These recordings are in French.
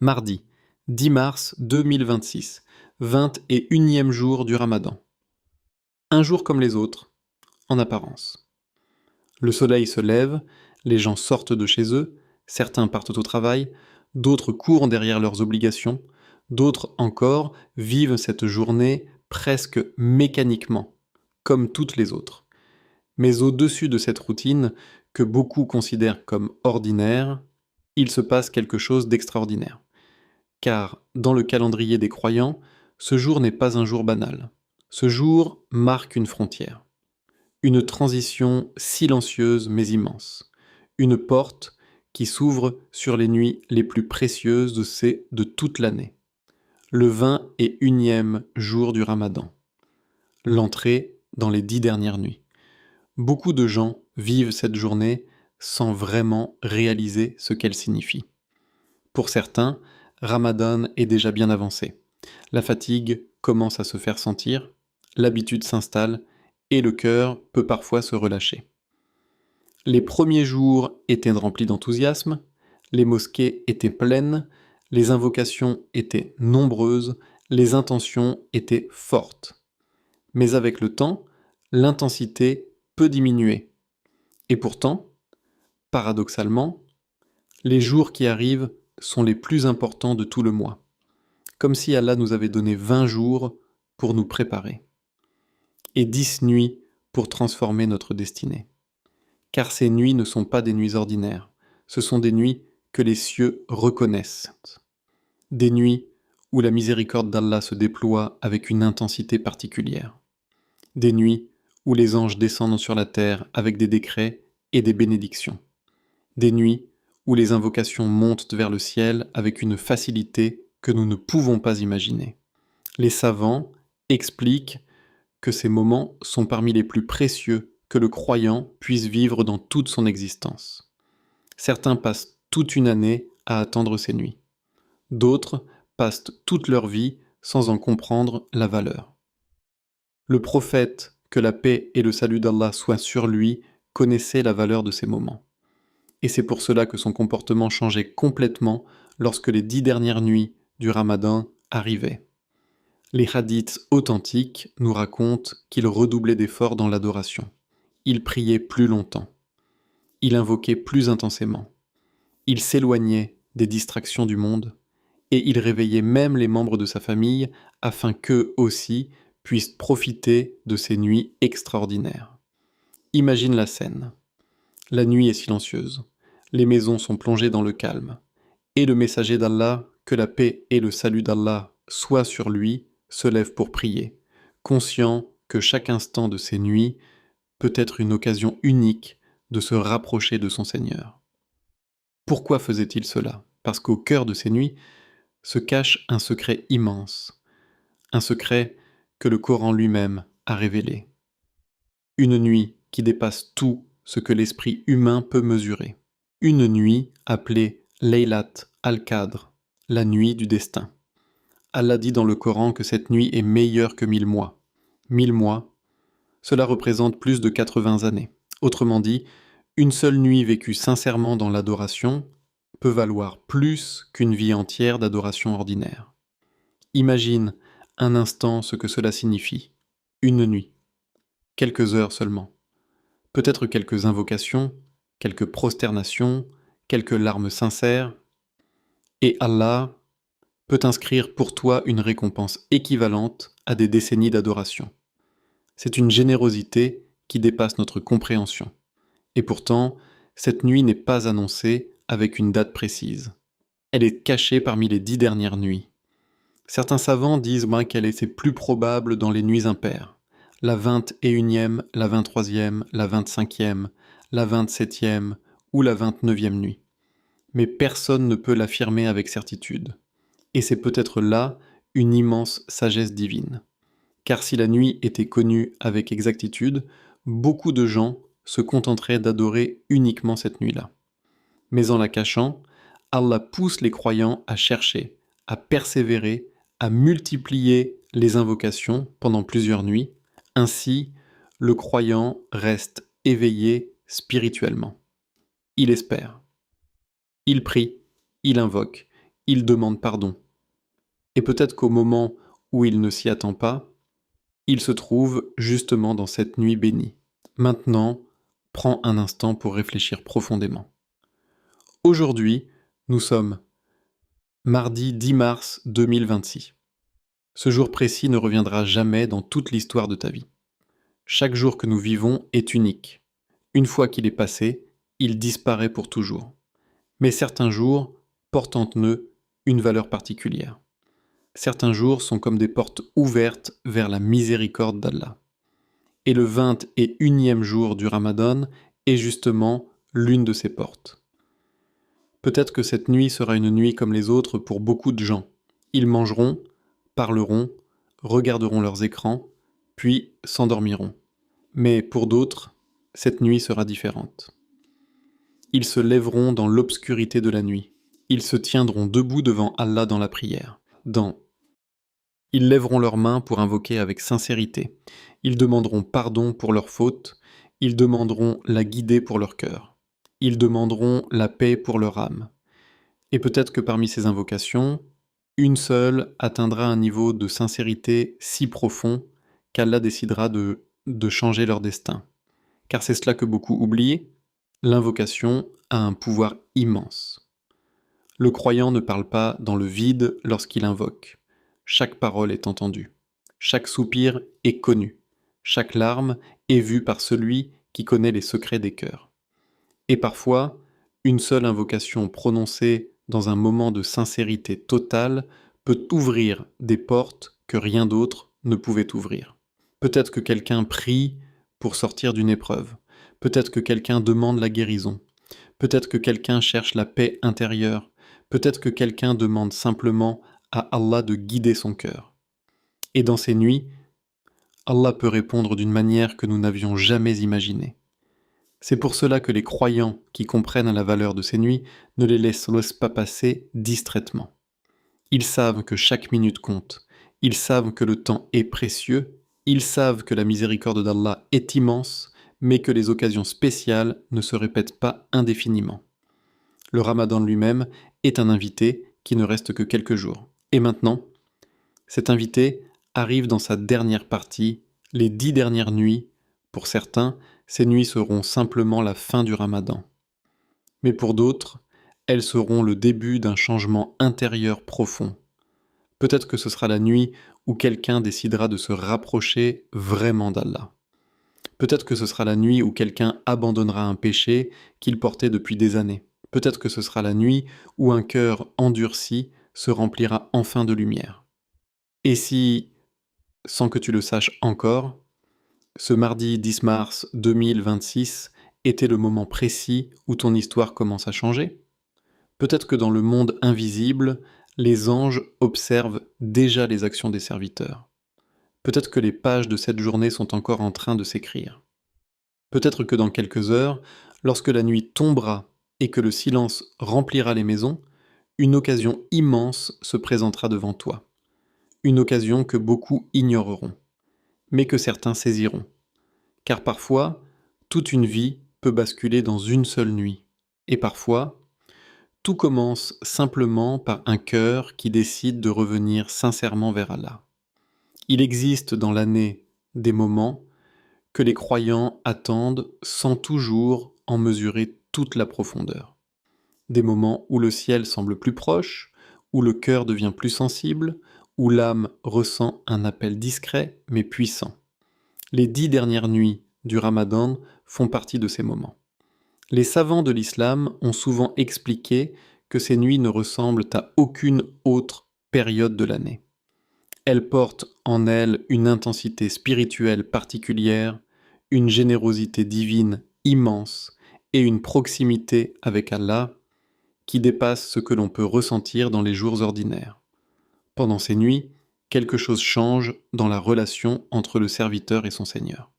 Mardi, 10 mars 2026, 21e jour du Ramadan. Un jour comme les autres, en apparence. Le soleil se lève, les gens sortent de chez eux, certains partent au travail, d'autres courent derrière leurs obligations, d'autres encore vivent cette journée presque mécaniquement, comme toutes les autres. Mais au-dessus de cette routine, que beaucoup considèrent comme ordinaire, il se passe quelque chose d'extraordinaire. Car, dans le calendrier des croyants, ce jour n'est pas un jour banal. Ce jour marque une frontière. Une transition silencieuse mais immense. Une porte qui s'ouvre sur les nuits les plus précieuses de toute l'année. Le 21e jour du Ramadan. L'entrée dans les 10 dernières nuits. Beaucoup de gens vivent cette journée sans vraiment réaliser ce qu'elle signifie. Pour certains, Ramadan est déjà bien avancé. La fatigue commence à se faire sentir, l'habitude s'installe et le cœur peut parfois se relâcher. Les premiers jours étaient remplis d'enthousiasme, les mosquées étaient pleines, les invocations étaient nombreuses, les intentions étaient fortes. Mais avec le temps, l'intensité peut diminuer. Et pourtant, paradoxalement, les jours qui arrivent sont les plus importants de tout le mois. Comme si Allah nous avait donné 20 jours pour nous préparer. Et 10 nuits pour transformer notre destinée. Car ces nuits ne sont pas des nuits ordinaires, ce sont des nuits que les cieux reconnaissent. Des nuits où la miséricorde d'Allah se déploie avec une intensité particulière. Des nuits où les anges descendent sur la terre avec des décrets et des bénédictions. Des nuits où les invocations montent vers le ciel avec une facilité que nous ne pouvons pas imaginer. Les savants expliquent que ces moments sont parmi les plus précieux que le croyant puisse vivre dans toute son existence. Certains passent toute une année à attendre ces nuits. D'autres passent toute leur vie sans en comprendre la valeur. Le prophète, que la paix et le salut d'Allah soient sur lui, connaissait la valeur de ces moments. Et c'est pour cela que son comportement changeait complètement lorsque les 10 dernières nuits du Ramadan arrivaient. Les hadiths authentiques nous racontent qu'il redoublait d'efforts dans l'adoration. Il priait plus longtemps. Il invoquait plus intensément. Il s'éloignait des distractions du monde et il réveillait même les membres de sa famille afin qu'eux aussi puissent profiter de ces nuits extraordinaires. Imagine la scène. La nuit est silencieuse. Les maisons sont plongées dans le calme. Et le messager d'Allah, que la paix et le salut d'Allah soient sur lui, se lève pour prier, conscient que chaque instant de ces nuits peut être une occasion unique de se rapprocher de son Seigneur. Pourquoi faisait-il cela? Parce qu'au cœur de ces nuits se cache un secret immense, un secret que le Coran lui-même a révélé. Une nuit qui dépasse tout ce que l'esprit humain peut mesurer. Une nuit appelée Laylat al-Qadr, la nuit du destin. Allah dit dans le Coran que cette nuit est meilleure que 1000 mois. 1000 mois, cela représente plus de 80 années. Autrement dit, une seule nuit vécue sincèrement dans l'adoration peut valoir plus qu'une vie entière d'adoration ordinaire. Imagine un instant ce que cela signifie. Une nuit. Quelques heures seulement. Peut-être quelques invocations, quelques prosternations, quelques larmes sincères. Et Allah peut inscrire pour toi une récompense équivalente à des décennies d'adoration. C'est une générosité qui dépasse notre compréhension. Et pourtant, cette nuit n'est pas annoncée avec une date précise. Elle est cachée parmi les 10 dernières nuits. Certains savants disent qu'elle est plus probable dans les nuits impaires. La 21e, la 23e, la 25e, la 27e ou la 29e nuit. Mais personne ne peut l'affirmer avec certitude. Et c'est peut-être là une immense sagesse divine. Car si la nuit était connue avec exactitude, beaucoup de gens se contenteraient d'adorer uniquement cette nuit-là. Mais en la cachant, Allah pousse les croyants à chercher, à persévérer, à multiplier les invocations pendant plusieurs nuits. Ainsi, le croyant reste éveillé spirituellement. Il espère. Il prie, il invoque, il demande pardon. Et peut-être qu'au moment où il ne s'y attend pas, il se trouve justement dans cette nuit bénie. Maintenant, prends un instant pour réfléchir profondément. Aujourd'hui, nous sommes mardi 10 mars 2026. Ce jour précis ne reviendra jamais dans toute l'histoire de ta vie. Chaque jour que nous vivons est unique. Une fois qu'il est passé, il disparaît pour toujours. Mais certains jours portent en eux une valeur particulière. Certains jours sont comme des portes ouvertes vers la miséricorde d'Allah. Et le 21e jour du Ramadan est justement l'une de ces portes. Peut-être que cette nuit sera une nuit comme les autres pour beaucoup de gens. Ils mangeront, parleront, regarderont leurs écrans, puis s'endormiront. Mais pour d'autres, cette nuit sera différente. Ils se lèveront dans l'obscurité de la nuit. Ils se tiendront debout devant Allah dans la prière. Ils lèveront leurs mains pour invoquer avec sincérité. Ils demanderont pardon pour leurs fautes. Ils demanderont la guidée pour leur cœur. Ils demanderont la paix pour leur âme. Et peut-être que parmi ces invocations, une seule atteindra un niveau de sincérité si profond qu'Allah décidera de changer leur destin. Car c'est cela que beaucoup oublient, l'invocation a un pouvoir immense. Le croyant ne parle pas dans le vide lorsqu'il invoque. Chaque parole est entendue. Chaque soupir est connu. Chaque larme est vue par celui qui connaît les secrets des cœurs. Et parfois, une seule invocation prononcée dans un moment de sincérité totale peut ouvrir des portes que rien d'autre ne pouvait ouvrir. Peut-être que quelqu'un prie pour sortir d'une épreuve. Peut-être que quelqu'un demande la guérison. Peut-être que quelqu'un cherche la paix intérieure. Peut-être que quelqu'un demande simplement à Allah de guider son cœur. Et dans ces nuits, Allah peut répondre d'une manière que nous n'avions jamais imaginée. C'est pour cela que les croyants qui comprennent la valeur de ces nuits ne les laissent pas passer distraitement. Ils savent que chaque minute compte. Ils savent que le temps est précieux. Ils savent que la miséricorde d'Allah est immense, mais que les occasions spéciales ne se répètent pas indéfiniment. Le Ramadan lui-même est un invité qui ne reste que quelques jours. Et maintenant, cet invité arrive dans sa dernière partie, les 10 dernières nuits. Pour certains, ces nuits seront simplement la fin du Ramadan. Mais pour d'autres, elles seront le début d'un changement intérieur profond. Peut-être que ce sera la nuit où quelqu'un décidera de se rapprocher vraiment d'Allah. Peut-être que ce sera la nuit où quelqu'un abandonnera un péché qu'il portait depuis des années. Peut-être que ce sera la nuit où un cœur endurci se remplira enfin de lumière. Et si, sans que tu le saches encore, ce mardi 10 mars 2026 était le moment précis où ton histoire commence à changer? Peut-être que dans le monde invisible, les anges observent déjà les actions des serviteurs. Peut-être que les pages de cette journée sont encore en train de s'écrire. Peut-être que dans quelques heures, lorsque la nuit tombera et que le silence remplira les maisons, une occasion immense se présentera devant toi. Une occasion que beaucoup ignoreront, mais que certains saisiront. Car parfois, toute une vie peut basculer dans une seule nuit. Et parfois, tout commence simplement par un cœur qui décide de revenir sincèrement vers Allah. Il existe dans l'année des moments que les croyants attendent sans toujours en mesurer toute la profondeur. Des moments où le ciel semble plus proche, où le cœur devient plus sensible, où l'âme ressent un appel discret mais puissant. Les 10 dernières nuits du Ramadan font partie de ces moments. Les savants de l'islam ont souvent expliqué que ces nuits ne ressemblent à aucune autre période de l'année. Elles portent en elles une intensité spirituelle particulière, une générosité divine immense et une proximité avec Allah qui dépasse ce que l'on peut ressentir dans les jours ordinaires. Pendant ces nuits, quelque chose change dans la relation entre le serviteur et son Seigneur.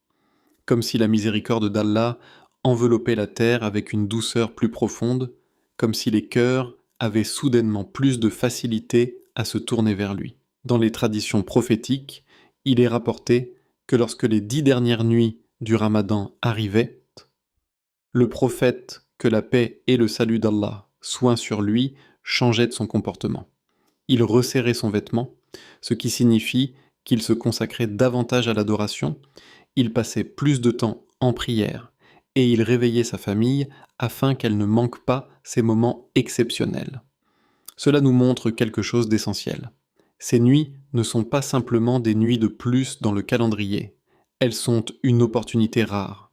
Comme si la miséricorde d'Allah enveloppait la terre avec une douceur plus profonde, comme si les cœurs avaient soudainement plus de facilité à se tourner vers lui. Dans les traditions prophétiques, il est rapporté que lorsque les 10 dernières nuits du Ramadan arrivaient, le prophète, que la paix et le salut d'Allah soient sur lui, changeait de son comportement. Il resserrait son vêtement, ce qui signifie qu'il se consacrait davantage à l'adoration, il passait plus de temps en prière, et il réveillait sa famille afin qu'elle ne manque pas ces moments exceptionnels. Cela nous montre quelque chose d'essentiel. Ces nuits ne sont pas simplement des nuits de plus dans le calendrier, elles sont une opportunité rare,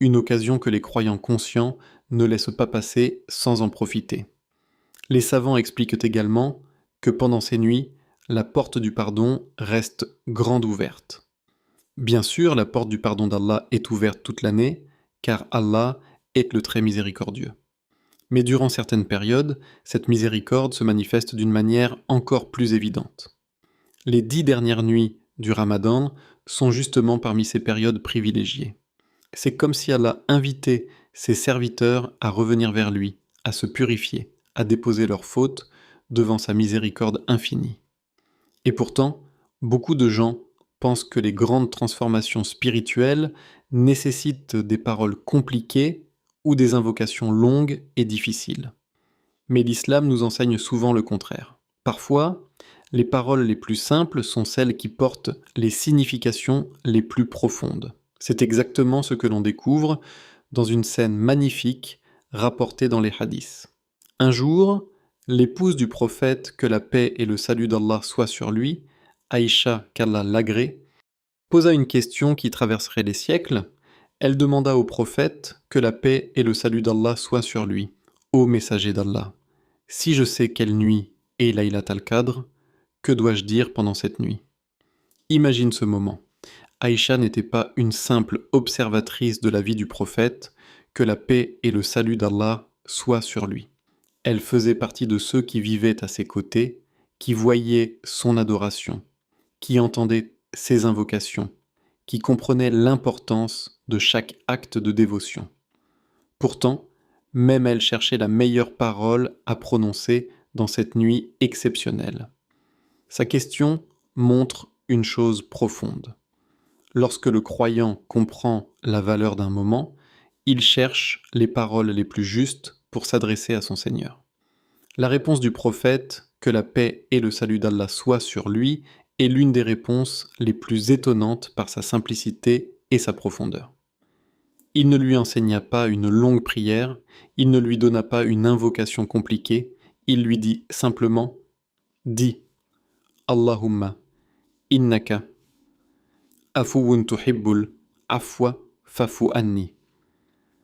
une occasion que les croyants conscients ne laissent pas passer sans en profiter. Les savants expliquent également que pendant ces nuits, la porte du pardon reste grande ouverte. Bien sûr, la porte du pardon d'Allah est ouverte toute l'année, car Allah est le très miséricordieux. Mais durant certaines périodes, cette miséricorde se manifeste d'une manière encore plus évidente. Les 10 dernières nuits du Ramadan sont justement parmi ces périodes privilégiées. C'est comme si Allah invitait ses serviteurs à revenir vers lui, à se purifier, à déposer leurs fautes devant sa miséricorde infinie. Et pourtant, beaucoup de gens pensent que les grandes transformations spirituelles nécessitent des paroles compliquées ou des invocations longues et difficiles. Mais l'islam nous enseigne souvent le contraire. Parfois, les paroles les plus simples sont celles qui portent les significations les plus profondes. C'est exactement ce que l'on découvre dans une scène magnifique rapportée dans les hadiths. Un jour, l'épouse du prophète, que la paix et le salut d'Allah soient sur lui, Aïcha, qu'Allah l'agrée, posa une question qui traverserait les siècles. Elle demanda au prophète que la paix et le salut d'Allah soient sur lui. Ô messager d'Allah, si je sais quelle nuit est Laylat al-Qadr, que dois-je dire pendant cette nuit? Imagine ce moment. Aïcha n'était pas une simple observatrice de la vie du prophète, que la paix et le salut d'Allah soient sur lui. Elle faisait partie de ceux qui vivaient à ses côtés, qui voyaient son adoration, qui entendaient ses invocations, qui comprenaient l'importance de chaque acte de dévotion. Pourtant, même elle cherchait la meilleure parole à prononcer dans cette nuit exceptionnelle. Sa question montre une chose profonde. Lorsque le croyant comprend la valeur d'un moment, il cherche les paroles les plus justes pour s'adresser à son Seigneur. La réponse du prophète, que la paix et le salut d'Allah soient sur lui, est l'une des réponses les plus étonnantes par sa simplicité et sa profondeur. Il ne lui enseigna pas une longue prière, il ne lui donna pas une invocation compliquée, il lui dit simplement « Dis, Allahumma, innaka, afuwun tuhibbul, afwa fafu anni ».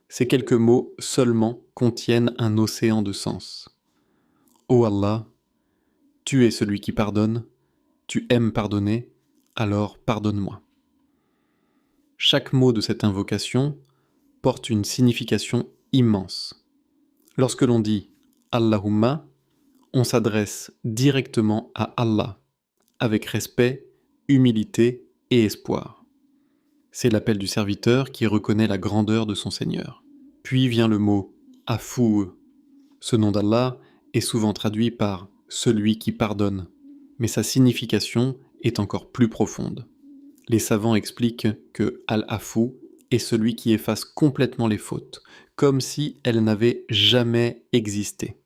Ces quelques mots seulement contiennent un océan de sens. Ô Allah, tu es celui qui pardonne, tu aimes pardonner, alors pardonne-moi. Chaque mot de cette invocation porte une signification immense. Lorsque l'on dit Allahumma, on s'adresse directement à Allah, avec respect, humilité et espoir. C'est l'appel du serviteur qui reconnaît la grandeur de son Seigneur. Puis vient le mot Afou. Ce nom d'Allah est souvent traduit par celui qui pardonne, mais sa signification est encore plus profonde. Les savants expliquent que Al-Afou est celui qui efface complètement les fautes, comme si elles n'avaient jamais existé.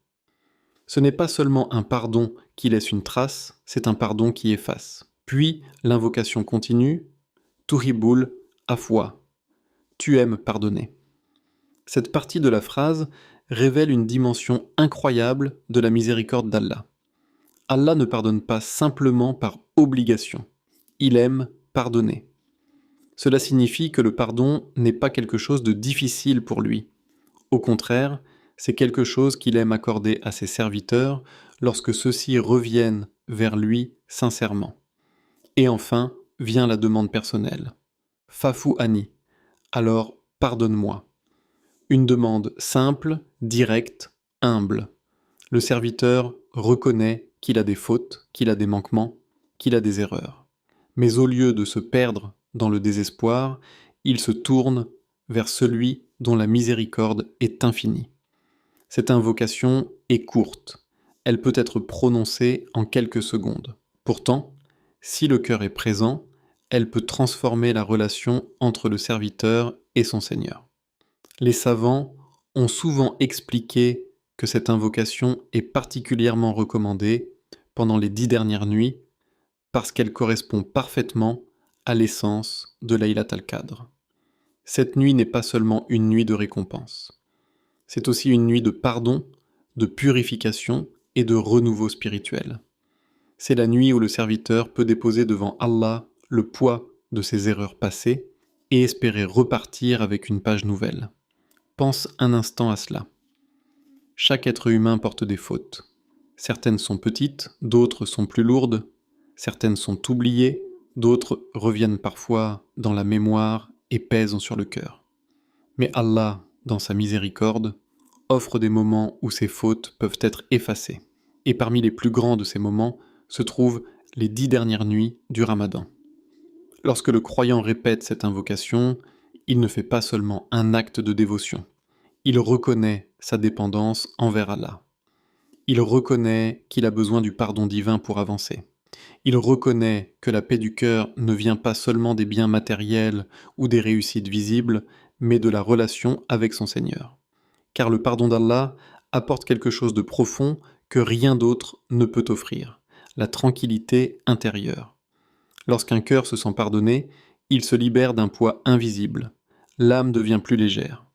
Ce n'est pas seulement un pardon qui laisse une trace, c'est un pardon qui efface. Puis l'invocation continue, Tuhibul Afwa, tu aimes pardonner. Cette partie de la phrase révèle une dimension incroyable de la miséricorde d'Allah. Allah ne pardonne pas simplement par obligation, il aime pardonner. Cela signifie que le pardon n'est pas quelque chose de difficile pour lui. Au contraire, c'est quelque chose qu'il aime accorder à ses serviteurs lorsque ceux-ci reviennent vers lui sincèrement. Et enfin, vient la demande personnelle. Fafu ani, alors pardonne-moi. Une demande simple, directe, humble. Le serviteur reconnaît qu'il a des fautes, qu'il a des manquements, qu'il a des erreurs. Mais au lieu de se perdre dans le désespoir, il se tourne vers celui dont la miséricorde est infinie. Cette invocation est courte, elle peut être prononcée en quelques secondes. Pourtant, si le cœur est présent, elle peut transformer la relation entre le serviteur et son Seigneur. Les savants ont souvent expliqué que cette invocation est particulièrement recommandée pendant les 10 dernières nuits parce qu'elle correspond parfaitement à l'essence de Laylat al-Qadr. Cette nuit n'est pas seulement une nuit de récompense, c'est aussi une nuit de pardon, de purification et de renouveau spirituel. C'est la nuit où le serviteur peut déposer devant Allah le poids de ses erreurs passées et espérer repartir avec une page nouvelle. Pense un instant à cela. Chaque être humain porte des fautes. Certaines sont petites, d'autres sont plus lourdes, certaines sont oubliées, d'autres reviennent parfois dans la mémoire et pèsent sur le cœur. Mais Allah, dans sa miséricorde, offre des moments où ces fautes peuvent être effacées. Et parmi les plus grands de ces moments se trouvent les 10 dernières nuits du Ramadan. Lorsque le croyant répète cette invocation, il ne fait pas seulement un acte de dévotion. Il reconnaît sa dépendance envers Allah. Il reconnaît qu'il a besoin du pardon divin pour avancer. Il reconnaît que la paix du cœur ne vient pas seulement des biens matériels ou des réussites visibles, mais de la relation avec son Seigneur. Car le pardon d'Allah apporte quelque chose de profond que rien d'autre ne peut offrir, la tranquillité intérieure. Lorsqu'un cœur se sent pardonné, il se libère d'un poids invisible. L'âme devient plus légère.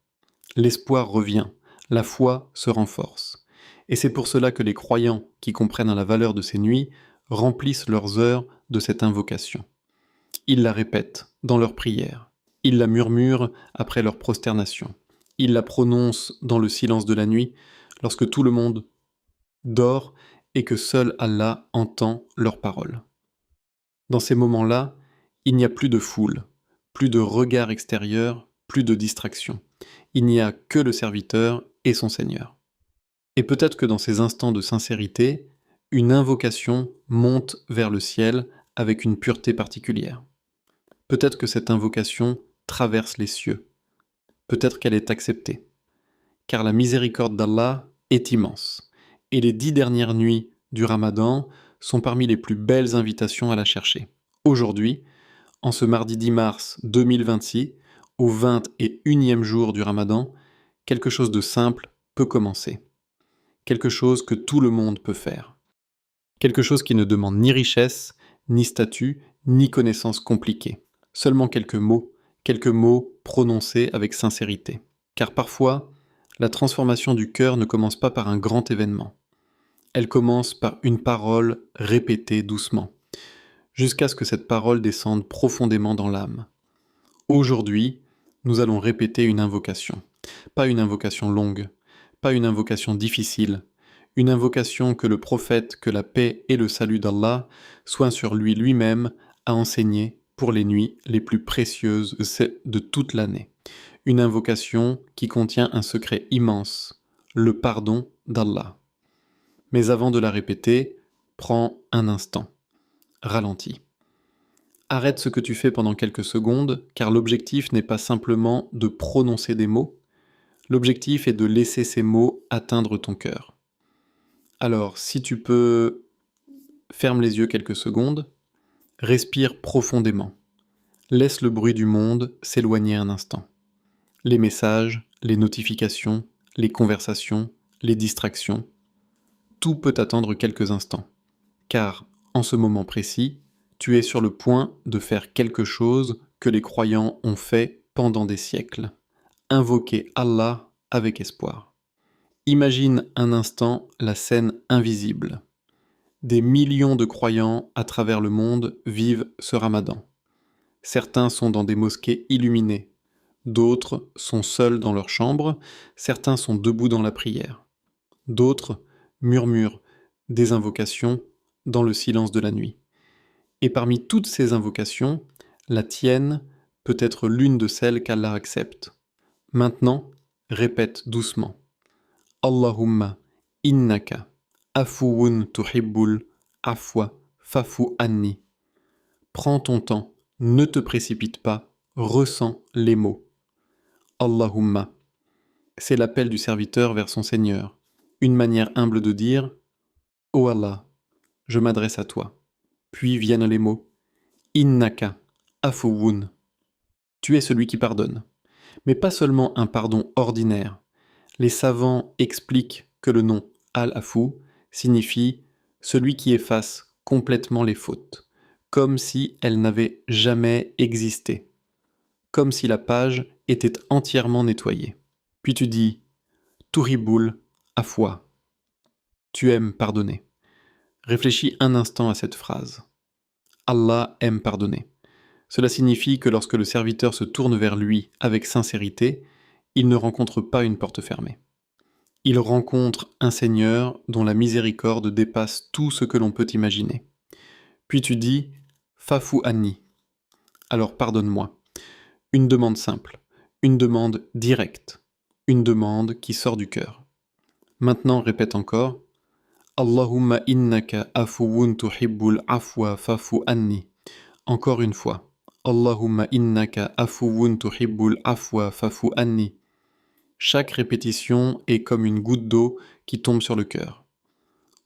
L'espoir revient, la foi se renforce. Et c'est pour cela que les croyants qui comprennent la valeur de ces nuits remplissent leurs heures de cette invocation. Ils la répètent dans leurs prières. Ils la murmurent après leur prosternation. Ils la prononcent dans le silence de la nuit, lorsque tout le monde dort et que seul Allah entend leurs paroles. Dans ces moments-là, il n'y a plus de foule, plus de regard extérieur, plus de distraction. Il n'y a que le serviteur et son Seigneur. Et peut-être que dans ces instants de sincérité, une invocation monte vers le ciel avec une pureté particulière. Peut-être que cette invocation traverse les cieux. Peut-être qu'elle est acceptée. Car la miséricorde d'Allah est immense. Et les 10 dernières nuits du Ramadan sont parmi les plus belles invitations à la chercher. Aujourd'hui, en ce mardi 10 mars 2026, au 21e jour du Ramadan, quelque chose de simple peut commencer. Quelque chose que tout le monde peut faire. Quelque chose qui ne demande ni richesse, ni statut, ni connaissances compliquées. Seulement quelques mots prononcés avec sincérité. Car parfois, la transformation du cœur ne commence pas par un grand événement. Elle commence par une parole répétée doucement, jusqu'à ce que cette parole descende profondément dans l'âme. Aujourd'hui, nous allons répéter une invocation. Pas une invocation longue, pas une invocation difficile, une invocation que le prophète, que la paix et le salut d'Allah soient sur lui-même à enseigner pour les nuits les plus précieuses de toute l'année. Une invocation qui contient un secret immense, le pardon d'Allah. Mais avant de la répéter, prends un instant, ralentis. Arrête ce que tu fais pendant quelques secondes, car l'objectif n'est pas simplement de prononcer des mots, l'objectif est de laisser ces mots atteindre ton cœur. Alors, si tu peux, ferme les yeux quelques secondes, respire profondément. Laisse le bruit du monde s'éloigner un instant. Les messages, les notifications, les conversations, les distractions, tout peut attendre quelques instants. Car, en ce moment précis, tu es sur le point de faire quelque chose que les croyants ont fait pendant des siècles. Invoquer Allah avec espoir. Imagine un instant la scène invisible. Des millions de croyants à travers le monde vivent ce Ramadan. Certains sont dans des mosquées illuminées, d'autres sont seuls dans leur chambre, certains sont debout dans la prière, d'autres murmurent des invocations dans le silence de la nuit. Et parmi toutes ces invocations, la tienne peut être l'une de celles qu'Allah accepte. Maintenant, répète doucement. Allahumma innaka afuwun tuhibbul afwa fafu anni. Prends ton temps, ne te précipite pas, ressens les mots. Allahumma. C'est l'appel du serviteur vers son Seigneur, une manière humble de dire « Ô Allah, je m'adresse à toi ». Puis viennent les mots « Innaka afuwun ». Tu es celui qui pardonne. Mais pas seulement un pardon ordinaire. Les savants expliquent que le nom Al-Afou signifie celui qui efface complètement les fautes, comme si elles n'avaient jamais existé, comme si la page était entièrement nettoyée. Puis tu dis Tuhibul Afwa, tu aimes pardonner. Réfléchis un instant à cette phrase. Allah aime pardonner. Cela signifie que lorsque le serviteur se tourne vers lui avec sincérité, il ne rencontre pas une porte fermée. Il rencontre un Seigneur dont la miséricorde dépasse tout ce que l'on peut imaginer. Puis tu dis « Fafou Anni », alors pardonne-moi. Une demande simple, une demande directe, une demande qui sort du cœur. Maintenant répète encore « Allahumma innaka afuwun tuhibbul afwa fafu anni ». Encore une fois « Allahumma innaka afuwun tuhibbul afwa fafu anni ». Chaque répétition est comme une goutte d'eau qui tombe sur le cœur.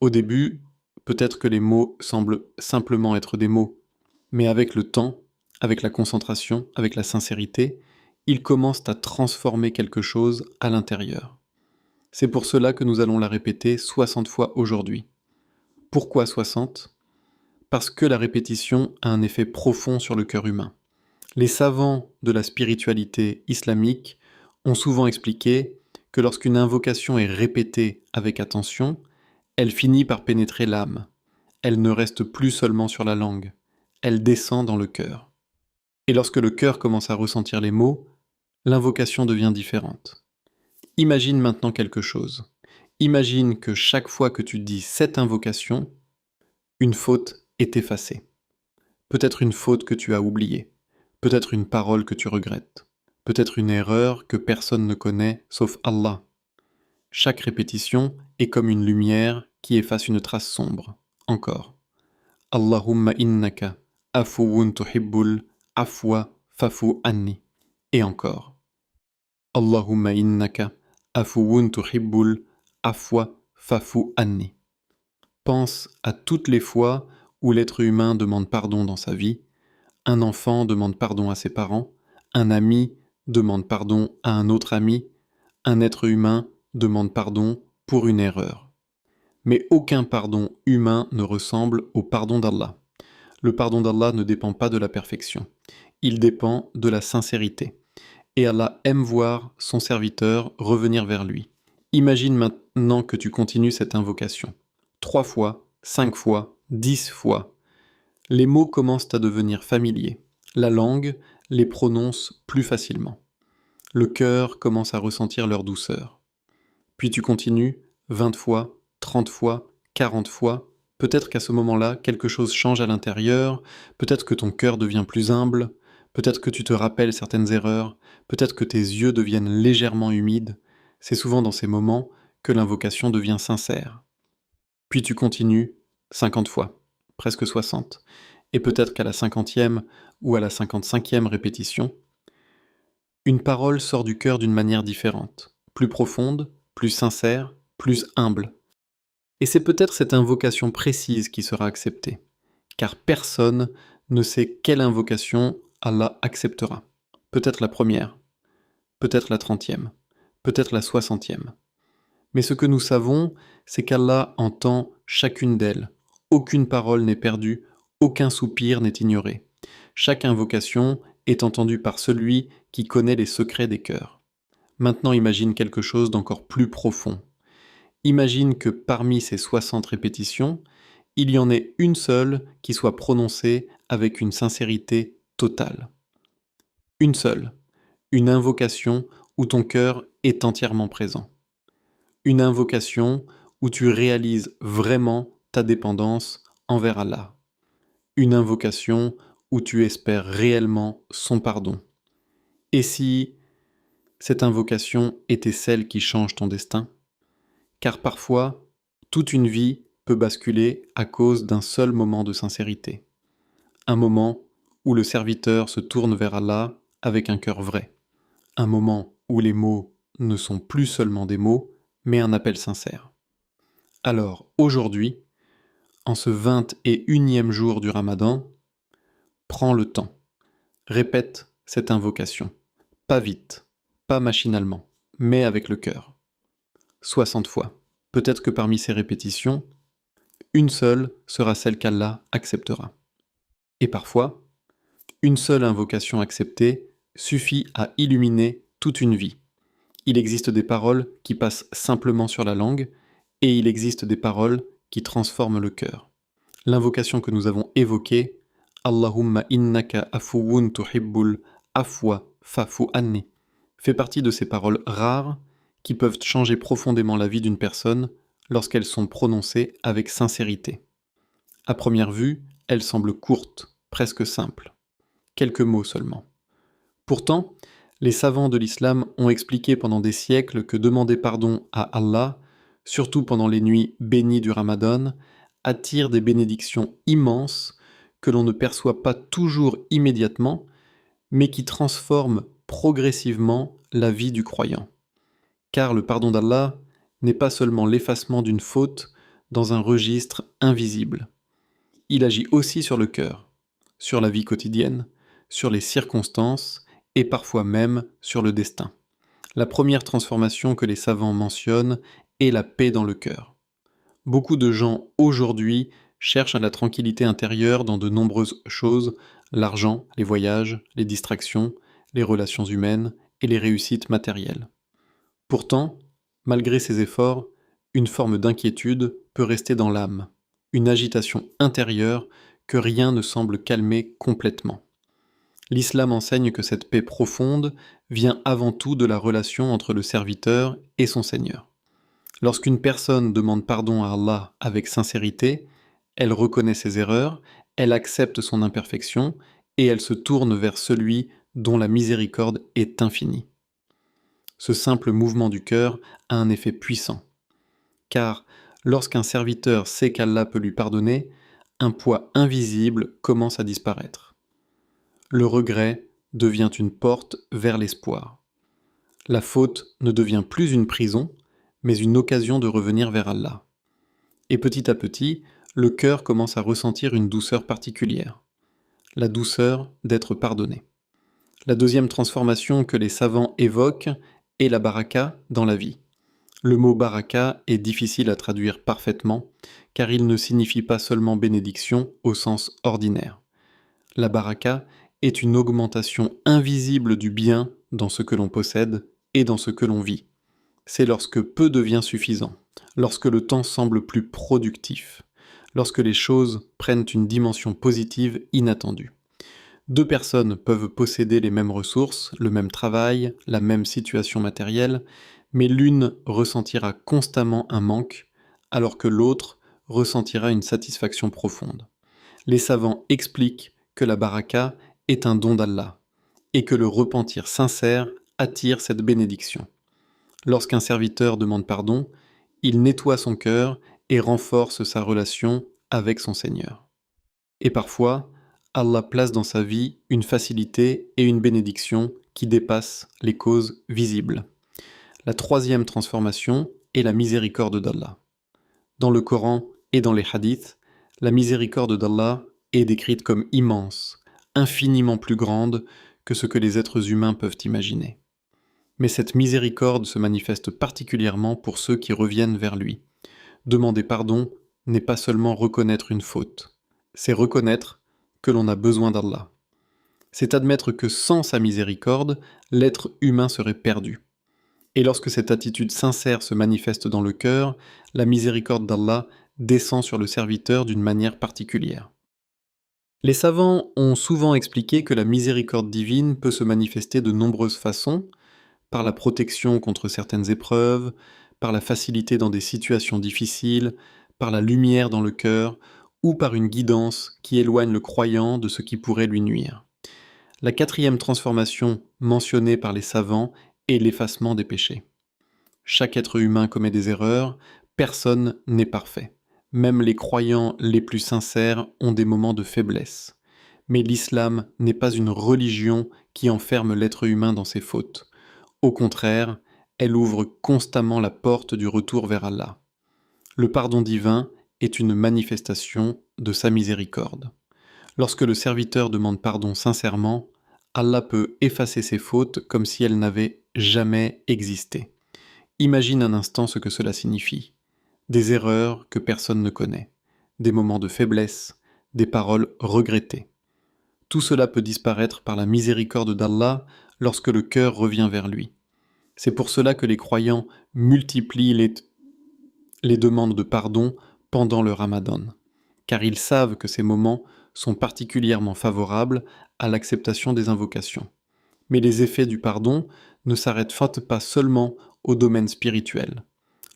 Au début, peut-être que les mots semblent simplement être des mots, mais avec le temps, avec la concentration, avec la sincérité, ils commencent à transformer quelque chose à l'intérieur. C'est pour cela que nous allons la répéter 60 fois aujourd'hui. Pourquoi 60 ? Parce que la répétition a un effet profond sur le cœur humain. Les savants de la spiritualité islamique ont souvent expliqué que lorsqu'une invocation est répétée avec attention, elle finit par pénétrer l'âme. Elle ne reste plus seulement sur la langue, elle descend dans le cœur. Et lorsque le cœur commence à ressentir les mots, l'invocation devient différente. Imagine maintenant quelque chose. Imagine que chaque fois que tu dis cette invocation, une faute est effacée. Peut-être une faute que tu as oubliée, peut-être une parole que tu regrettes, peut-être une erreur que personne ne connaît sauf Allah. Chaque répétition est comme une lumière qui efface une trace sombre. Encore. Allahumma innaka afuwun tuhibbul afwa fafu anni. Et encore. Allahumma innaka afuwun tuhibbul afwa fafu anni. Pense à toutes les fois où l'être humain demande pardon dans sa vie. Un enfant demande pardon à ses parents. Un ami demande pardon à un autre ami. Un être humain demande pardon pour une erreur. Mais aucun pardon humain ne ressemble au pardon d'Allah. Le pardon d'Allah ne dépend pas de la perfection. Il dépend de la sincérité. Et Allah aime voir son serviteur revenir vers lui. Imagine maintenant que tu continues cette invocation. 3 fois, 5 fois, 10 fois. Les mots commencent à devenir familiers. La langue les prononce plus facilement. Le cœur commence à ressentir leur douceur. Puis tu continues 20 fois, 30 fois, 40 fois. Peut-être qu'à ce moment-là, quelque chose change à l'intérieur, peut-être que ton cœur devient plus humble, peut-être que tu te rappelles certaines erreurs, peut-être que tes yeux deviennent légèrement humides. C'est souvent dans ces moments que l'invocation devient sincère. Puis tu continues 50 fois, presque 60, et peut-être qu'à la 50e ou à la 55e répétition, une parole sort du cœur d'une manière différente, plus profonde, plus sincère, plus humble. Et c'est peut-être cette invocation précise qui sera acceptée, car personne ne sait quelle invocation Allah acceptera. Peut-être la première, peut-être la 30e, peut-être la 60e. Mais ce que nous savons, c'est qu'Allah entend chacune d'elles. Aucune parole n'est perdue, aucun soupir n'est ignoré. Chaque invocation est entendue par celui qui connaît les secrets des cœurs. Maintenant imagine quelque chose d'encore plus profond. Imagine que parmi ces 60 répétitions, il y en ait une seule qui soit prononcée avec une sincérité totale. Une seule, une invocation où ton cœur est entièrement présent. Une invocation où tu réalises vraiment ta dépendance envers Allah. Une invocation où tu espères réellement son pardon. Et si cette invocation était celle qui change ton destin ? Car parfois, toute une vie peut basculer à cause d'un seul moment de sincérité. Un moment où le serviteur se tourne vers Allah avec un cœur vrai. Un moment où les mots ne sont plus seulement des mots, mais un appel sincère. Alors, aujourd'hui, en ce 21e jour du Ramadan, prends le temps. Répète cette invocation. Pas vite, pas machinalement, mais avec le cœur. 60 fois. peut-être que parmi ces répétitions, une seule sera celle qu'Allah acceptera. Et parfois, une seule invocation acceptée suffit à illuminer toute une vie. Il existe des paroles qui passent simplement sur la langue, et il existe des paroles qui transforment le cœur. L'invocation que nous avons évoquée, Allahumma innaka afuwun tuhibbul afwa fa'fu anni, fait partie de ces paroles rares qui peuvent changer profondément la vie d'une personne lorsqu'elles sont prononcées avec sincérité. À première vue, elles semblent courtes, presque simples. Quelques mots seulement. Pourtant, les savants de l'islam ont expliqué pendant des siècles que demander pardon à Allah, surtout pendant les nuits bénies du Ramadan, attire des bénédictions immenses que l'on ne perçoit pas toujours immédiatement, mais qui transforment progressivement la vie du croyant. Car le pardon d'Allah n'est pas seulement l'effacement d'une faute dans un registre invisible. Il agit aussi sur le cœur, sur la vie quotidienne, sur les circonstances et parfois même sur le destin. La première transformation que les savants mentionnent est la paix dans le cœur. Beaucoup de gens aujourd'hui cherchent à la tranquillité intérieure dans de nombreuses choses, l'argent, les voyages, les distractions, les relations humaines et les réussites matérielles. Pourtant, malgré ces efforts, une forme d'inquiétude peut rester dans l'âme, une agitation intérieure que rien ne semble calmer complètement. L'islam enseigne que cette paix profonde vient avant tout de la relation entre le serviteur et son Seigneur. Lorsqu'une personne demande pardon à Allah avec sincérité, elle reconnaît ses erreurs, elle accepte son imperfection et elle se tourne vers celui dont la miséricorde est infinie. Ce simple mouvement du cœur a un effet puissant, car lorsqu'un serviteur sait qu'Allah peut lui pardonner, un poids invisible commence à disparaître. Le regret devient une porte vers l'espoir. La faute ne devient plus une prison, mais une occasion de revenir vers Allah. Et petit à petit, le cœur commence à ressentir une douceur particulière, la douceur d'être pardonné. La deuxième transformation que les savants évoquent est la baraka dans la vie. Le mot baraka est difficile à traduire parfaitement, car il ne signifie pas seulement bénédiction au sens ordinaire. La baraka est une augmentation invisible du bien dans ce que l'on possède et dans ce que l'on vit. C'est lorsque peu devient suffisant, lorsque le temps semble plus productif, lorsque les choses prennent une dimension positive inattendue. Deux personnes peuvent posséder les mêmes ressources, le même travail, la même situation matérielle, mais l'une ressentira constamment un manque, alors que l'autre ressentira une satisfaction profonde. Les savants expliquent que la baraka est un don d'Allah, et que le repentir sincère attire cette bénédiction. Lorsqu'un serviteur demande pardon, il nettoie son cœur et renforce sa relation avec son Seigneur. Et parfois, Allah place dans sa vie une facilité et une bénédiction qui dépassent les causes visibles. La troisième transformation est la miséricorde d'Allah. Dans le Coran et dans les hadiths, la miséricorde d'Allah est décrite comme immense, infiniment plus grande que ce que les êtres humains peuvent imaginer. Mais cette miséricorde se manifeste particulièrement pour ceux qui reviennent vers lui. Demander pardon n'est pas seulement reconnaître une faute, c'est reconnaître que l'on a besoin d'Allah. C'est admettre que sans sa miséricorde, l'être humain serait perdu. Et lorsque cette attitude sincère se manifeste dans le cœur, la miséricorde d'Allah descend sur le serviteur d'une manière particulière. Les savants ont souvent expliqué que la miséricorde divine peut se manifester de nombreuses façons, par la protection contre certaines épreuves, par la facilité dans des situations difficiles, par la lumière dans le cœur, ou par une guidance qui éloigne le croyant de ce qui pourrait lui nuire. La quatrième transformation mentionnée par les savants est l'effacement des péchés. Chaque être humain commet des erreurs, personne n'est parfait. Même les croyants les plus sincères ont des moments de faiblesse. Mais l'islam n'est pas une religion qui enferme l'être humain dans ses fautes. Au contraire, elle ouvre constamment la porte du retour vers Allah. Le pardon divin est une manifestation de sa miséricorde. Lorsque le serviteur demande pardon sincèrement, Allah peut effacer ses fautes comme si elles n'avaient jamais existé. Imagine un instant ce que cela signifie. des erreurs que personne ne connaît, des moments de faiblesse, des paroles regrettées. Tout cela peut disparaître par la miséricorde d'Allah lorsque le cœur revient vers lui. C'est pour cela que les croyants multiplient les demandes de pardon pendant le Ramadan, car ils savent que ces moments sont particulièrement favorables à l'acceptation des invocations. Mais les effets du pardon ne s'arrêtent pas seulement au domaine spirituel.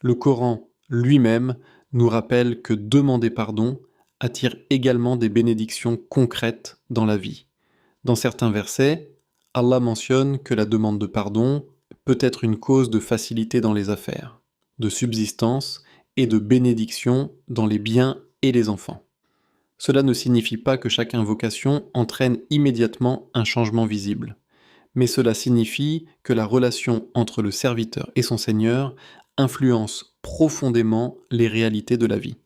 Le Coran lui-même nous rappelle que demander pardon attire également des bénédictions concrètes dans la vie. Dans certains versets, Allah mentionne que la demande de pardon peut être une cause de facilité dans les affaires, de subsistance et de bénédiction dans les biens et les enfants. Cela ne signifie pas que chaque invocation entraîne immédiatement un changement visible, mais cela signifie que la relation entre le serviteur et son Seigneur influence profondément les réalités de la vie.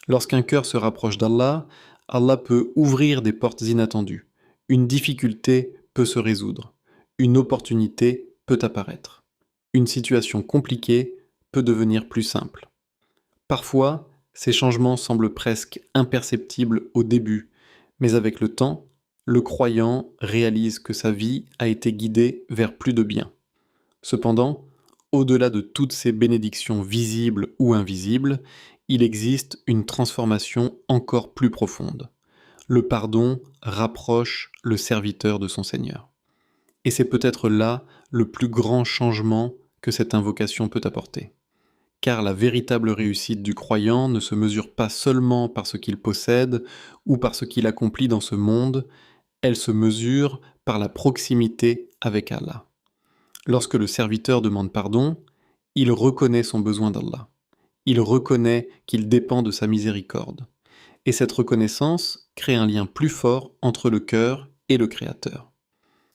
Lorsqu'un cœur se rapproche d'Allah, Allah peut ouvrir des portes inattendues, une difficulté peut se résoudre, une opportunité peut apparaître, une situation compliquée peut devenir plus simple. Parfois, ces changements semblent presque imperceptibles au début, mais avec le temps, le croyant réalise que sa vie a été guidée vers plus de bien. Cependant, au-delà de toutes ces bénédictions visibles ou invisibles, il existe une transformation encore plus profonde. Le pardon rapproche le serviteur de son Seigneur. Et c'est peut-être là le plus grand changement que cette invocation peut apporter. Car la véritable réussite du croyant ne se mesure pas seulement par ce qu'il possède ou par ce qu'il accomplit dans ce monde, elle se mesure par la proximité avec Allah. Lorsque le serviteur demande pardon, il reconnaît son besoin d'Allah. Il reconnaît qu'il dépend de sa miséricorde. Et cette reconnaissance crée un lien plus fort entre le cœur et le Créateur.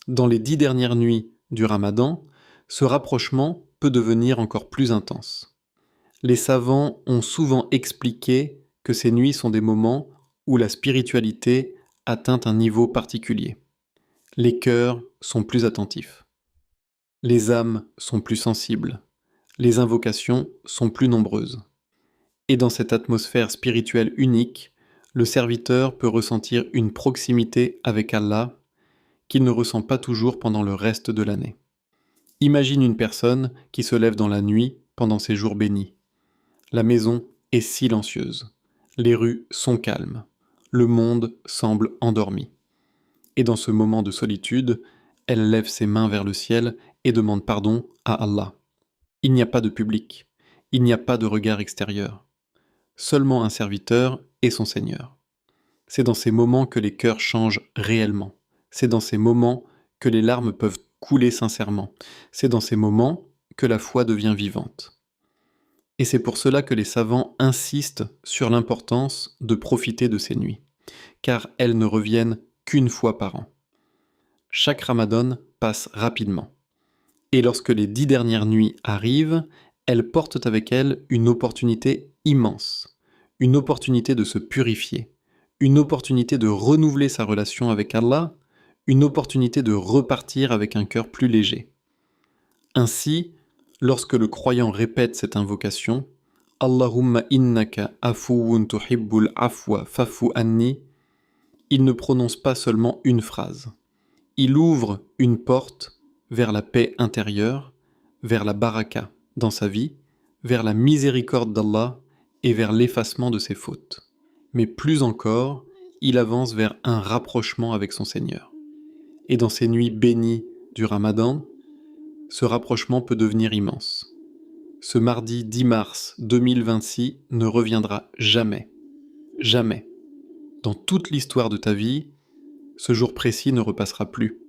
Dans les 10 dernières nuits du Ramadan, ce rapprochement peut devenir encore plus intense. Les savants ont souvent expliqué que ces nuits sont des moments où la spiritualité atteint un niveau particulier. Les cœurs sont plus attentifs. Les âmes sont plus sensibles. Les invocations sont plus nombreuses. Et dans cette atmosphère spirituelle unique, le serviteur peut ressentir une proximité avec Allah qu'il ne ressent pas toujours pendant le reste de l'année. Imagine une personne qui se lève dans la nuit pendant ces jours bénis. La maison est silencieuse. Les rues sont calmes. Le monde semble endormi. Et dans ce moment de solitude, elle lève ses mains vers le ciel et demande pardon à Allah. Il n'y a pas de public. Il n'y a pas de regard extérieur. Seulement un serviteur et son Seigneur. C'est dans ces moments que les cœurs changent réellement. C'est dans ces moments que les larmes peuvent couler sincèrement. C'est dans ces moments que la foi devient vivante. Et c'est pour cela que les savants insistent sur l'importance de profiter de ces nuits, car elles ne reviennent qu'une fois par an. Chaque Ramadan passe rapidement. Et lorsque les 10 dernières nuits arrivent, elles portent avec elles une opportunité immense, une opportunité de se purifier, une opportunité de renouveler sa relation avec Allah, une opportunité de repartir avec un cœur plus léger. Ainsi, lorsque le croyant répète cette invocation, Allahumma innaka afuwun tuhibbul afwa fa'fu anni, il ne prononce pas seulement une phrase. Il ouvre une porte vers la paix intérieure, vers la baraka dans sa vie, vers la miséricorde d'Allah et vers l'effacement de ses fautes. Mais plus encore, il avance vers un rapprochement avec son Seigneur. Et dans ces nuits bénies du Ramadan, ce rapprochement peut devenir immense. Ce mardi 10 mars 2026 ne reviendra jamais. Jamais. Dans toute l'histoire de ta vie, ce jour précis ne repassera plus.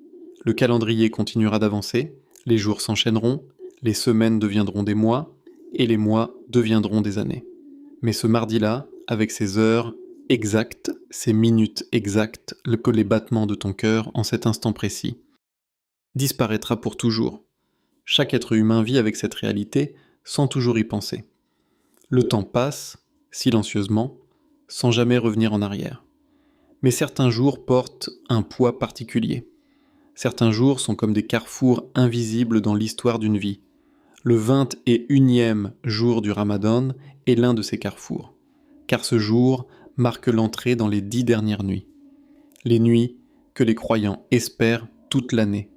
Le calendrier continuera d'avancer, les jours s'enchaîneront, les semaines deviendront des mois, et les mois deviendront des années. Mais ce mardi-là, avec ses heures exactes, ses minutes exactes, les battements de ton cœur en cet instant précis, disparaîtra pour toujours. Chaque être humain vit avec cette réalité sans toujours y penser. Le temps passe, silencieusement, sans jamais revenir en arrière. Mais certains jours portent un poids particulier. Certains jours sont comme des carrefours invisibles dans l'histoire d'une vie. Le 21e jour du Ramadan est l'un de ces carrefours, car ce jour marque l'entrée dans les 10 dernières nuits. Les nuits que les croyants espèrent toute l'année.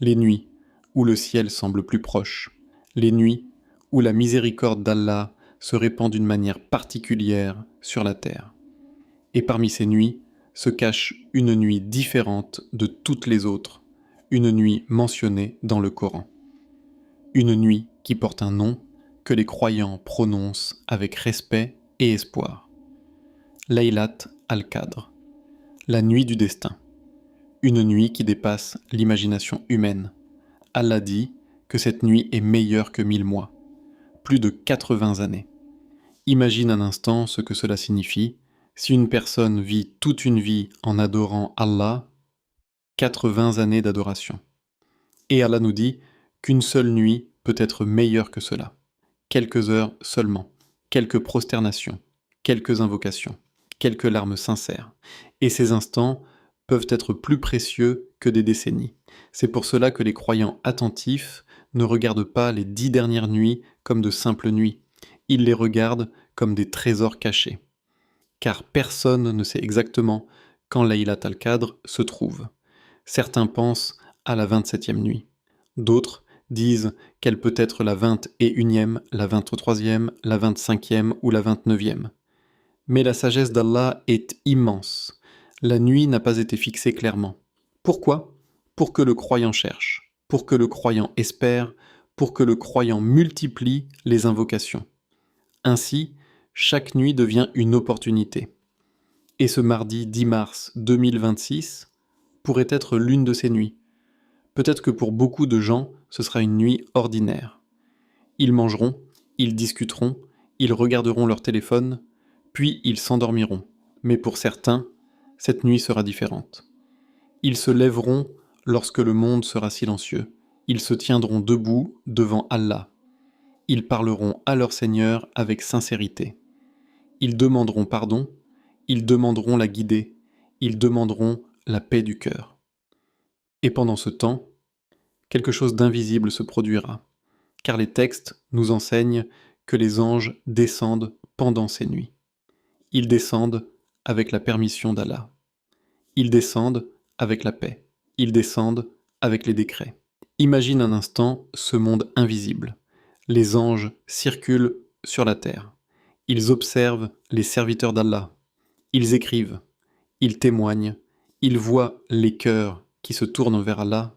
Les nuits où le ciel semble plus proche. Les nuits où la miséricorde d'Allah se répand d'une manière particulière sur la terre. Et parmi ces nuits se cache une nuit différente de toutes les autres, une nuit mentionnée dans le Coran. Une nuit qui porte un nom que les croyants prononcent avec respect et espoir. Laylat al-Qadr, la nuit du destin. Une nuit qui dépasse l'imagination humaine. Allah dit que cette nuit est meilleure que 1000 mois, plus de 80 années. Imagine un instant ce que cela signifie. Si une personne vit toute une vie en adorant Allah, 80 années d'adoration. Et Allah nous dit qu'une seule nuit peut être meilleure que cela. Quelques heures seulement, quelques prosternations, quelques invocations, quelques larmes sincères. Et ces instants peuvent être plus précieux que des décennies. C'est pour cela que les croyants attentifs ne regardent pas les 10 dernières nuits comme de simples nuits. Ils les regardent comme des trésors cachés. Car personne ne sait exactement quand Laylat al-Qadr se trouve. Certains pensent à la 27e nuit. D'autres disent qu'elle peut être la 21e, la 23e, la 25e ou la 29e. Mais la sagesse d'Allah est immense. La nuit n'a pas été fixée clairement. Pourquoi ? Pour que le croyant cherche, pour que le croyant espère, pour que le croyant multiplie les invocations. Ainsi, chaque nuit devient une opportunité. Et ce mardi 10 mars 2026 pourrait être l'une de ces nuits. Peut-être que pour beaucoup de gens, ce sera une nuit ordinaire. Ils mangeront, ils discuteront, ils regarderont leur téléphone, puis ils s'endormiront. Mais pour certains, cette nuit sera différente. Ils se lèveront lorsque le monde sera silencieux. Ils se tiendront debout devant Allah. Ils parleront à leur Seigneur avec sincérité. Ils demanderont pardon, ils demanderont la guidée, ils demanderont la paix du cœur. Et pendant ce temps, quelque chose d'invisible se produira, car les textes nous enseignent que les anges descendent pendant ces nuits. Ils descendent avec la permission d'Allah. Ils descendent avec la paix. Ils descendent avec les décrets. Imagine un instant ce monde invisible. Les anges circulent sur la terre. Ils observent les serviteurs d'Allah. Ils écrivent. Ils témoignent. Ils voient les cœurs qui se tournent vers Allah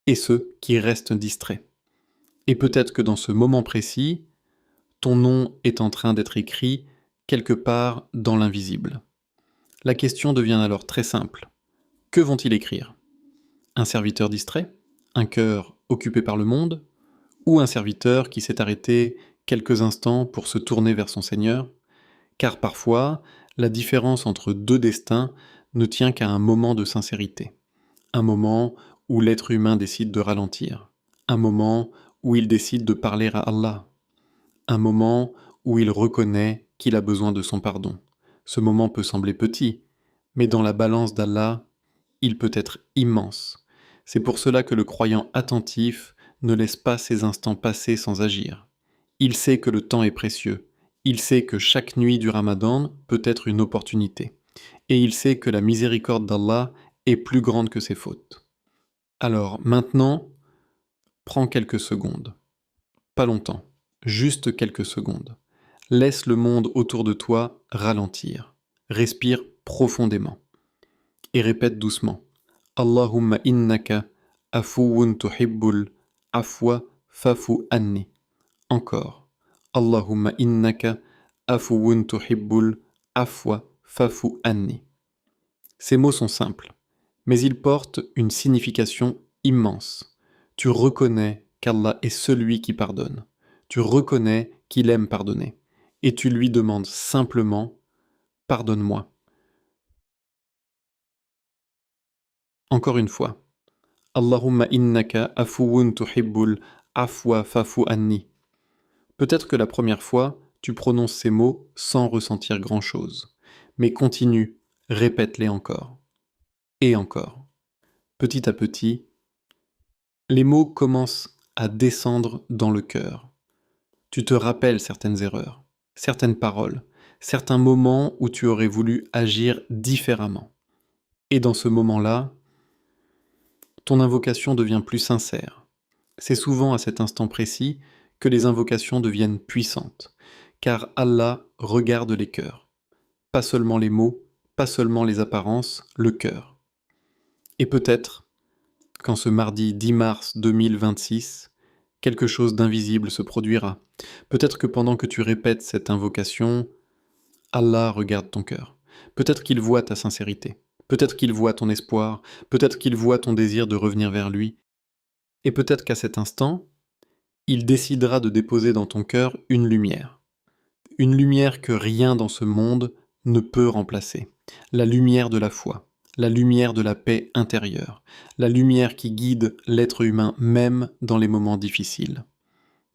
et ceux qui restent distraits. Et peut-être que dans ce moment précis, ton nom est en train d'être écrit quelque part dans l'invisible. La question devient alors très simple. Que vont-ils écrire ? Un serviteur distrait ? Un cœur occupé par le monde ? Ou un serviteur qui s'est arrêté quelques instants pour se tourner vers son Seigneur ? Car parfois, la différence entre deux destins ne tient qu'à un moment de sincérité. Un moment où l'être humain décide de ralentir. Un moment où il décide de parler à Allah. Un moment où il reconnaît qu'il a besoin de son pardon. Ce moment peut sembler petit, mais dans la balance d'Allah, il peut être immense. C'est pour cela que le croyant attentif ne laisse pas ces instants passer sans agir. Il sait que le temps est précieux. Il sait que chaque nuit du Ramadan peut être une opportunité. Et il sait que la miséricorde d'Allah est plus grande que ses fautes. Alors maintenant, prends quelques secondes. Pas longtemps, juste quelques secondes. Laisse le monde autour de toi ralentir. Respire profondément. Et répète doucement. Allahumma innaka afuwun tuhibbul afwa fafu anni. Encore. Allahumma innaka afuwun tuhibbul afwa fafu anni. Ces mots sont simples, mais ils portent une signification immense. Tu reconnais qu'Allah est celui qui pardonne. Tu reconnais qu'il aime pardonner. Et tu lui demandes simplement « Pardonne-moi ». Encore une fois. Allahumma innaka afuwun tuhibbul afwa fafu anni. Peut-être que la première fois, tu prononces ces mots sans ressentir grand-chose. Mais continue, répète-les encore. Et encore. Petit à petit, les mots commencent à descendre dans le cœur. Tu te rappelles certaines erreurs, certaines paroles, certains moments où tu aurais voulu agir différemment. Et dans ce moment-là, ton invocation devient plus sincère. C'est souvent à cet instant précis que les invocations deviennent puissantes, car Allah regarde les cœurs. Pas seulement les mots, pas seulement les apparences, le cœur. Et peut-être, quand ce mardi 10 mars 2026, quelque chose d'invisible se produira. Peut-être que pendant que tu répètes cette invocation, Allah regarde ton cœur. Peut-être qu'il voit ta sincérité. Peut-être qu'il voit ton espoir. Peut-être qu'il voit ton désir de revenir vers lui. Et peut-être qu'à cet instant, il décidera de déposer dans ton cœur une lumière. Une lumière que rien dans ce monde ne peut remplacer. La lumière de la foi. La lumière de la paix intérieure. La lumière qui guide l'être humain même dans les moments difficiles.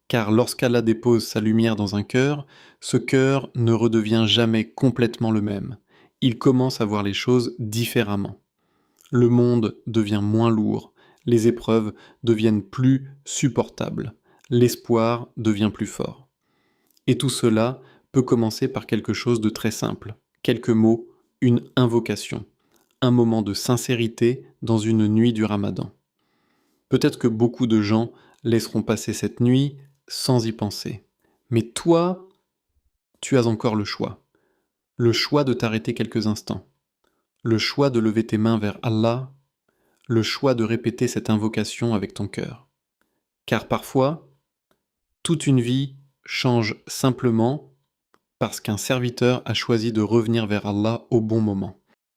Car lorsqu'Allah dépose sa lumière dans un cœur, ce cœur ne redevient jamais complètement le même. Il commence à voir les choses différemment. Le monde devient moins lourd, les épreuves deviennent plus supportables, l'espoir devient plus fort. Et tout cela peut commencer par quelque chose de très simple, quelques mots, une invocation, un moment de sincérité dans une nuit du Ramadan. Peut-être que beaucoup de gens laisseront passer cette nuit sans y penser. Mais toi, tu as encore le choix. Le choix de t'arrêter quelques instants. Le choix de lever tes mains vers Allah. Le choix de répéter cette invocation avec ton cœur. Car parfois, toute une vie change simplement parce qu'un serviteur a choisi de revenir vers Allah au bon moment.